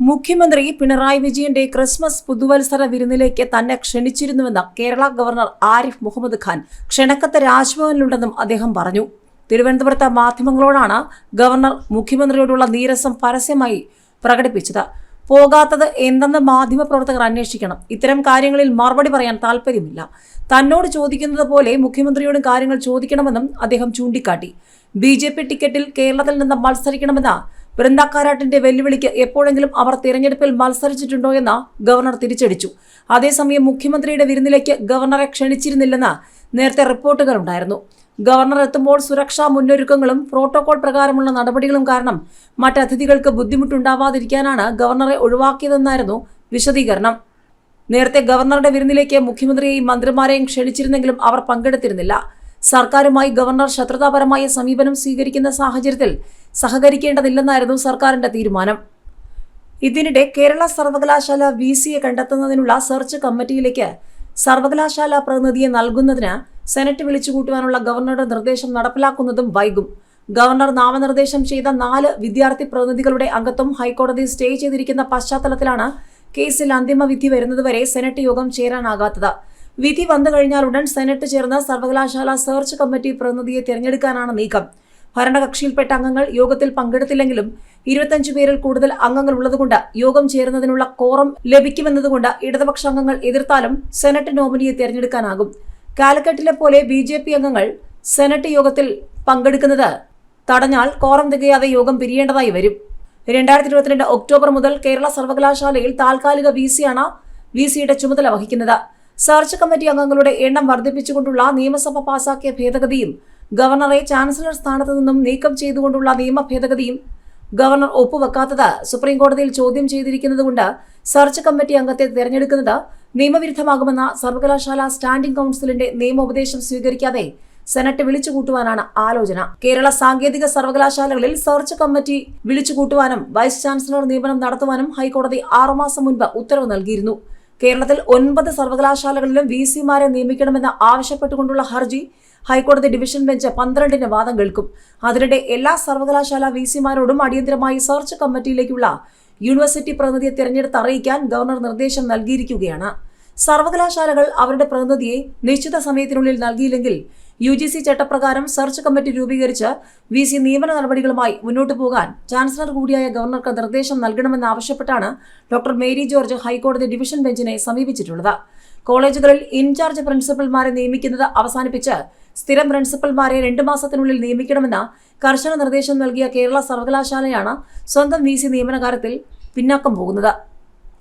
മുഖ്യമന്ത്രി പിണറായി വിജയന്റെ ക്രിസ്മസ് പുതുവത്സര വിരുന്നിലേക്ക് തന്നെ ക്ഷണിച്ചിരുന്നുവെന്ന് കേരള ഗവർണർ ആരിഫ് മുഹമ്മദ് ഖാൻ ക്ഷണക്കത്ത് രാജ്ഭവനിലുണ്ടെന്നും അദ്ദേഹം പറഞ്ഞു. തിരുവനന്തപുരത്ത് മാധ്യമങ്ങളോടാണ് ഗവർണർ മുഖ്യമന്ത്രിയോടുള്ള നീരസം പരസ്യമായി പ്രകടിപ്പിച്ചത്. പോകാത്തത് എന്തെന്ന് മാധ്യമപ്രവർത്തകർ അന്വേഷിക്കണം. ഇത്തരം കാര്യങ്ങളിൽ മറുപടി പറയാൻ താൽപ്പര്യമില്ല. തന്നോട് ചോദിക്കുന്നത് പോലെ മുഖ്യമന്ത്രിയോടും കാര്യങ്ങൾ ചോദിക്കണമെന്നും അദ്ദേഹം ചൂണ്ടിക്കാട്ടി. BJP ടിക്കറ്റിൽ കേരളത്തിൽ നിന്ന് മത്സരിക്കണമെന്ന വൃന്ദ കാരാട്ടിന്റെ വെല്ലുവിളിക്ക് എപ്പോഴെങ്കിലും അവർ തിരഞ്ഞെടുപ്പിൽ മത്സരിച്ചിട്ടുണ്ടോ എന്ന് ഗവർണർ തിരിച്ചടിച്ചു. അതേസമയം മുഖ്യമന്ത്രിയുടെ വിരുന്നിലേക്ക് ഗവർണറെ ക്ഷണിച്ചിരുന്നില്ലെന്ന് നേരത്തെ റിപ്പോർട്ടുകളുണ്ടായിരുന്നു. ഗവർണർ എത്തുമ്പോൾ സുരക്ഷാ മുന്നൊരുക്കങ്ങളും പ്രോട്ടോകോൾ പ്രകാരമുള്ള നടപടികളും കാരണം മറ്റ് അതിഥികൾക്ക് ബുദ്ധിമുട്ടുണ്ടാവാതിരിക്കാനാണ് ഗവർണറെ ഒഴിവാക്കിയതെന്നായിരുന്നു വിശദീകരണം. നേരത്തെ ഗവർണറുടെ വിരുന്നിലേക്ക് മുഖ്യമന്ത്രിയെയും മന്ത്രിമാരെയും ക്ഷണിച്ചിരുന്നെങ്കിലും അവർ പങ്കെടുത്തിരുന്നില്ല. സർക്കാരുമായി ഗവർണർ ശത്രുതാപരമായ സമീപനം സ്വീകരിക്കുന്ന സാഹചര്യത്തിൽ സഹകരിക്കേണ്ടതില്ലെന്നായിരുന്നു സർക്കാരിന്റെ തീരുമാനം. ഇതിനിടെ കേരള സർവകലാശാല VCയെ കണ്ടെത്തുന്നതിനുള്ള സെർച്ച് കമ്മിറ്റിയിലേക്ക് സർവകലാശാല പ്രതിനിധിയെ നൽകുന്നതിന് സെനറ്റ് വിളിച്ചുകൂട്ടുവാനുള്ള ഗവർണറുടെ നിർദ്ദേശം നടപ്പിലാക്കുന്നതും വൈകും. ഗവർണർ നാമനിർദ്ദേശം ചെയ്ത 4 വിദ്യാർത്ഥി പ്രതിനിധികളുടെ അംഗത്വം ഹൈക്കോടതി സ്റ്റേ ചെയ്തിരിക്കുന്ന പശ്ചാത്തലത്തിലാണ് കേസിൽ അന്തിമ വിധി വരുന്നതുവരെ സെനറ്റ് യോഗം ചേരാനാകാത്തത്. വിധി വന്നു കഴിഞ്ഞാൽ ഉടൻ സെനറ്റ് ചേർന്ന് സർവകലാശാല സെർച്ച് കമ്മിറ്റി പ്രതിനിധിയെ തിരഞ്ഞെടുക്കാനാണ് നീക്കം. ഭരണകക്ഷിയിൽപ്പെട്ട അംഗങ്ങൾ യോഗത്തിൽ പങ്കെടുത്തില്ലെങ്കിലും 25 പേരിൽ കൂടുതൽ അംഗങ്ങൾ ഉള്ളതുകൊണ്ട് യോഗം ചേരുന്നതിനുള്ള കോറം ലഭിക്കുമെന്നതുകൊണ്ട് ഇടതുപക്ഷ അംഗങ്ങൾ എതിർത്താലും സെനറ്റ് നോമിനിയെ തിരഞ്ഞെടുക്കാനാകും. കാലിക്കറ്റിലെ പോലെ BJP അംഗങ്ങൾ സെനറ്റ് യോഗത്തിൽ പങ്കെടുക്കുന്നത് തടഞ്ഞാൽ കോറം തികയാതെ യോഗം പിരിയേണ്ടതായി വരും. 2022 ഒക്ടോബർ മുതൽ കേരള സർവകലാശാലയിൽ താൽക്കാലിക VCയാണ് VCയുടെ ചുമതല വഹിക്കുന്നത്. സെർച്ച് കമ്മിറ്റി അംഗങ്ങളുടെ എണ്ണം വർദ്ധിപ്പിച്ചുകൊണ്ടുള്ള നിയമസഭ പാസാക്കിയ ഭേദഗതിയും ഗവർണറെ ചാൻസലർ സ്ഥാനത്ത് നിന്നും നീക്കം ചെയ്തുകൊണ്ടുള്ള നിയമ ഭേദഗതിയും ഗവർണർ ഒപ്പുവെക്കാത്തത് സുപ്രീംകോടതിയിൽ ചോദ്യം ചെയ്തിരിക്കുന്നതുകൊണ്ട് സെർച്ച് കമ്മിറ്റി അംഗത്തെ തിരഞ്ഞെടുക്കുന്നത് നിയമവിരുദ്ധമാകുമെന്ന സർവകലാശാല സ്റ്റാൻഡിംഗ് കൌൺസിലിന്റെ നിയമോപദേശം സ്വീകരിക്കാതെ സെനറ്റ് വിളിച്ചുകൂട്ടുവാനാണ് ആലോചന. കേരള സാങ്കേതിക സർവകലാശാലകളിൽ സെർച്ച് കമ്മിറ്റി വിളിച്ചുകൂട്ടുവാനും വൈസ് ചാൻസലർ നിയമനം നടത്തുവാനും ഹൈക്കോടതി 6 മാസം മുൻപ് ഉത്തരവ് നൽകിയിരുന്നു. കേരളത്തിൽ 9 സർവകലാശാലകളിലും VCമാരെ നിയമിക്കണമെന്ന് ആവശ്യപ്പെട്ടുകൊണ്ടുള്ള ഹർജി ഹൈക്കോടതി ഡിവിഷൻ ബെഞ്ച് 12-ന് വാദം കേൾക്കും. അതിനിടെ എല്ലാ സർവകലാശാല VCമാരോടും അടിയന്തരമായി സെർച്ച് കമ്മിറ്റിയിലേക്കുള്ള യൂണിവേഴ്സിറ്റി പ്രതിനിധിയെ തിരഞ്ഞെടുത്ത് അറിയിക്കാൻ ഗവർണർ നിർദ്ദേശം നൽകിയിരിക്കുകയാണ്. സർവകലാശാലകൾ അവരുടെ പ്രതിനിധിയെ നിശ്ചിത സമയത്തിനുള്ളിൽ നൽകിയില്ലെങ്കിൽ UGC ചട്ടപ്രകാരം സെർച്ച് കമ്മിറ്റി രൂപീകരിച്ച് VC നിയമന നടപടികളുമായി മുന്നോട്ടു പോകാൻ ചാൻസലർ കൂടിയായ ഗവർണർക്ക് നിർദ്ദേശം നൽകണമെന്നാവശ്യപ്പെട്ടാണ് ഡോക്ടർ മേരി ജോർജ് ഹൈക്കോടതി ഡിവിഷൻ ബെഞ്ചിനെ സമീപിച്ചിട്ടുള്ളത്. കോളേജുകളിൽ ഇൻചാർജ് പ്രിൻസിപ്പൽമാരെ നിയമിക്കുന്നത് അവസാനിപ്പിച്ച് സ്ഥിരം പ്രിൻസിപ്പൽമാരെ 2 മാസത്തിനുള്ളിൽ നിയമിക്കണമെന്ന് കർശന നിർദ്ദേശം നൽകിയ കേരള സർവകലാശാലയാണ് സ്വന്തം VC നിയമന കാര്യത്തിൽ പിന്നാക്കം പോകുന്നത്.